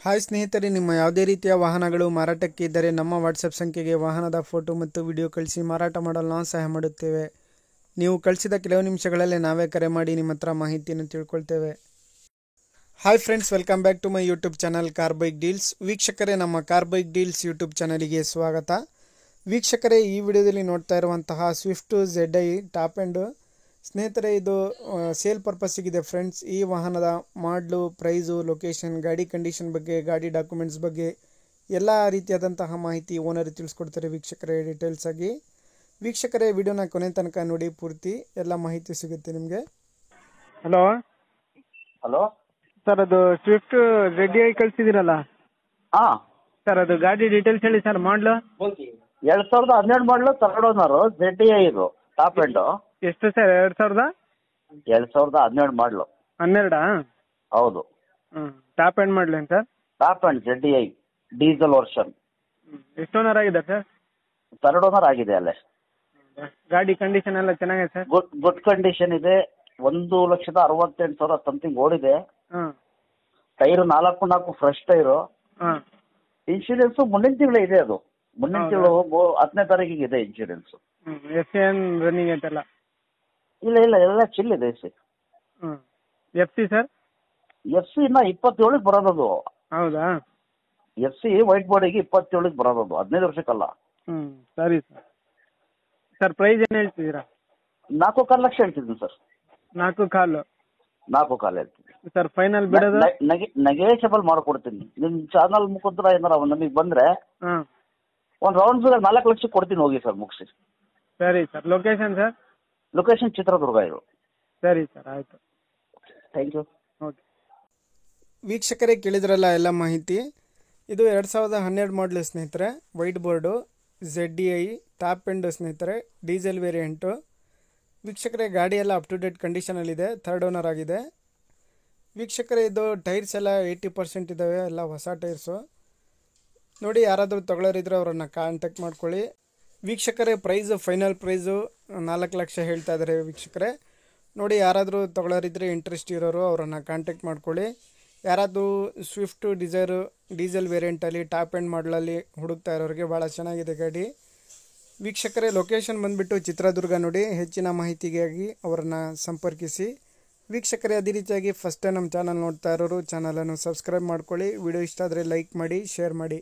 Hi ಸ್ನೇಹಿತರೆ, ನಿಮ್ಮ ಯಾವುದೇ ರೀತಿಯ ವಾಹನಗಳು ಮಾರಾಟಕ್ಕೆ ಇದ್ದರೆ ನಮ್ಮ ವಾಟ್ಸಪ್ ಸಂಖ್ಯೆಗೆ ವಾಹನದ ಫೋಟೋ ಮತ್ತು ವಿಡಿಯೋ ಕಳಿಸಿ ಮಾರಾಟ ಮಾಡಲು ನಾವು ಸಹಾಯ ಮಾಡುತ್ತೇವೆ. ನೀವು ಕಳಿಸಿದ ಕೆಲವು ನಿಮಿಷಗಳಲ್ಲೇ ನಾವೇ ಕರೆ ಮಾಡಿ ನಿಮ್ಮ ಹತ್ರ ಮಾಹಿತಿಯನ್ನು ತಿಳ್ಕೊಳ್ತೇವೆ. Hi friends, welcome back to my YouTube channel car bike deals. ವೀಕ್ಷಕರೇ, ನಮ್ಮ ಕಾರ್ ಬೈಕ್ ಡೀಲ್ಸ್ ಯೂಟ್ಯೂಬ್ ಚಾನಲಿಗೆ ಸ್ವಾಗತ. ವೀಕ್ಷಕರೇ, ಈ ವಿಡಿಯೋದಲ್ಲಿ ನೋಡ್ತಾ ಇರುವಂತಹ ಸ್ವಿಫ್ಟ್ ZI ಟಾಪ್ ಎಂಡ್ ಸ್ನೇಹಿತರೆ, ಇದು ಸೇಲ್ ಪರ್ಪಸ್ಸಿಗಿದೆ ಫ್ರೆಂಡ್ಸ್. ಈ ವಾಹನದ ಮಾಡಲು, ಪ್ರೈಸು, ಲೊಕೇಶನ್, ಗಾಡಿ ಕಂಡೀಷನ್ ಬಗ್ಗೆ, ಗಾಡಿ ಡಾಕ್ಯುಮೆಂಟ್ಸ್ ಬಗ್ಗೆ ಎಲ್ಲ ರೀತಿಯಾದಂತಹ ಮಾಹಿತಿ ಓನರ್ ತಿಳಿಸ್ಕೊಡ್ತಾರೆ ವೀಕ್ಷಕರೇ, ಡೀಟೇಲ್ಸ್ ಆಗಿ. ವೀಕ್ಷಕರೇ, ವಿಡಿಯೋನ ಕೊನೆ ತನಕ ನೋಡಿ, ಪೂರ್ತಿ ಎಲ್ಲ ಮಾಹಿತಿ ಸಿಗುತ್ತೆ ನಿಮಗೆ. ಹಲೋ ಹಲೋ ಸರ್, ಅದು ಸ್ವಿಫ್ಟ್ ZI ಕಳಿಸಿದಿರಲ್ಲ ಹಾಂ ಸರ್, ಅದು ಗಾಡಿ ಡೀಟೇಲ್ಸ್ ಹೇಳಿ sir. Model 2012 model third owner ZI ಇದು ಟಾಪ್ ಎಂಡು. ಎಷ್ಟು ಸರ್? 2012 ಮಾಡಲು 12 ಹೌದು. ಟಾಪ್ ಎಂಡ್ ಮಾಡಲೇನು sir? Top end ZI diesel version. ಎಷ್ಟು ಓನರ್ ಆಗಿದೆ ಸರ್? ಥರ್ಡ್ ಓನರ್ ಆಗಿದೆ ಅಲ್ಲೇ. ಗಾಡಿ ಕಂಡೀಷನ್ ಎಲ್ಲ ಚೆನ್ನಾಗಿದೆ ಸರ್? ಗುಡ್ ಕಂಡೀಷನ್ ಇದೆ. 1,68,000 ಸಮಥಿಂಗ್ ಓಡಿದೆ. ಹಾಂ. Tyre 4 fresh tyre. ಹಾಂ. ಇನ್ಶೂರೆನ್ಸು ಮುಂದಿನ ತಿಂಗಳು ಇದೆ. ಅದು ಮುಂದಿನ ತಿಂಗಳು 10ನೇ ತಾರೀಕಿಗೆ ಇದೆ ಇನ್ಶೂರೆನ್ಸು. SN ರನ್ನಿಂಗ್ ಐತಲ್ಲ? ಇಲ್ಲ ಎಲ್ಲ ಚಿಲ್ ಇದೆ. FC sir? FC ಇನ್ನ 27ಗೆ ಬರೋದದು. ಹೌದಾ? FC ವೈಟ್ ಬಾಡಿಗೆ 27ಗೆ ಬರೋದದು, 15 ವರ್ಷಕ್ಕಲ್ಲ. ಸರಿ ಸರ್. ಸರ್, ಪ್ರೈಸ್ ಏನು ಹೇಳ್ತಿದ್ದೀರಾ? 4.25 ಲಕ್ಷ ಹೇಳ್ತಿದ್ದೀನಿ ಸರ್. 4.25? 4.25 ಹೇಳ್ತೀನಿ ಸರ್. ಫೈನಲ್ ಬಿಡೋದು? ನೆಗೆಷಬಲ್ ಮಾಡ್ಕೊಡ್ತೀನಿ. ನಿಮ್ಮ ಚಾನಲ್ ಮುಖಾಂತರ ಏನಾರ ನಮಗೆ ಬಂದ್ರೆ ಹಾಂ, ಒಂದು ರೌಂಡ್ ಫಿಗರ್ 4 ಲಕ್ಷ ಕೊಡ್ತೀನಿ, ಹೋಗಿ ಸರ್, ಮುಗಿಸಿ. ಸರಿ sir. Location sir? Location Chitradurga ಇದು. ಸರಿ ಸರ್, ಆಯಿತು. Thank you. ಓಕೆ. ವೀಕ್ಷಕರೇ, ಕೇಳಿದ್ರಲ್ಲ ಎಲ್ಲ ಮಾಹಿತಿ. ಇದು 2012 ಮಾಡಲು ಸ್ನೇಹಿತರೆ, white board ZI top end ಸ್ನೇಹಿತರೆ, ಡೀಸೆಲ್ ವೇರಿಯಂಟು. ವೀಕ್ಷಕರೇ, ಗಾಡಿ ಎಲ್ಲ ಅಪ್ ಟು ಡೇಟ್ ಕಂಡೀಷನಲ್ಲಿದೆ, ಥರ್ಡ್ ಓನರ್ ಆಗಿದೆ. ವೀಕ್ಷಕರೇ, ಇದು ಟೈರ್ಸ್ ಎಲ್ಲ 80% ಇದ್ದಾವೆ, ಎಲ್ಲ ಹೊಸ ಟೈರ್ಸು. ನೋಡಿ, ಯಾರಾದರೂ ತೊಗೊಳ್ಳೋರಿದ್ರೆ ಅವರನ್ನು ಕಾಂಟ್ಯಾಕ್ಟ್ ಮಾಡ್ಕೊಳ್ಳಿ. ವೀಕ್ಷಕರೇ, ಫೈನಲ್ ಪ್ರೈಸು 4 ಲಕ್ಷ ಹೇಳ್ತಾ ಇದ್ದಾರೆ ವೀಕ್ಷಕರೇ. ನೋಡಿ, ಯಾರಾದರೂ ತೊಗೊಳ್ಳೋರಿದ್ರೆ ಇಂಟ್ರೆಸ್ಟ್ ಇರೋರು ಅವರನ್ನು ಕಾಂಟ್ಯಾಕ್ಟ್ ಮಾಡ್ಕೊಳ್ಳಿ. ಯಾರಾದರೂ ಸ್ವಿಫ್ಟು ಡಿಸೈರು ಡೀಸೆಲ್ ವೇರಿಯಂಟಲ್ಲಿ ಟಾಪ್ ಎಂಡ್ ಮಾಡಲಲ್ಲಿ ಹುಡುಕ್ತಾ ಇರೋರಿಗೆ ಭಾಳ ಚೆನ್ನಾಗಿದೆ ಗಾಡಿ. ವೀಕ್ಷಕರೇ, ಲೊಕೇಶನ್ ಬಂದುಬಿಟ್ಟು ಚಿತ್ರದುರ್ಗ. ನೋಡಿ, ಹೆಚ್ಚಿನ ಮಾಹಿತಿಗಾಗಿ ಅವರನ್ನು ಸಂಪರ್ಕಿಸಿ. ವೀಕ್ಷಕರೇ, ಅದೇ ರೀತಿಯಾಗಿ ಫಸ್ಟ್ ಟೈಮ್ ನಮ್ಮ ಚಾನಲ್ ನೋಡ್ತಾ ಇರೋರು ಚಾನಲನ್ನು ಸಬ್ಸ್ಕ್ರೈಬ್ ಮಾಡ್ಕೊಳ್ಳಿ. ವಿಡಿಯೋ ಇಷ್ಟ ಆದರೆ ಲೈಕ್ ಮಾಡಿ, ಶೇರ್ ಮಾಡಿ.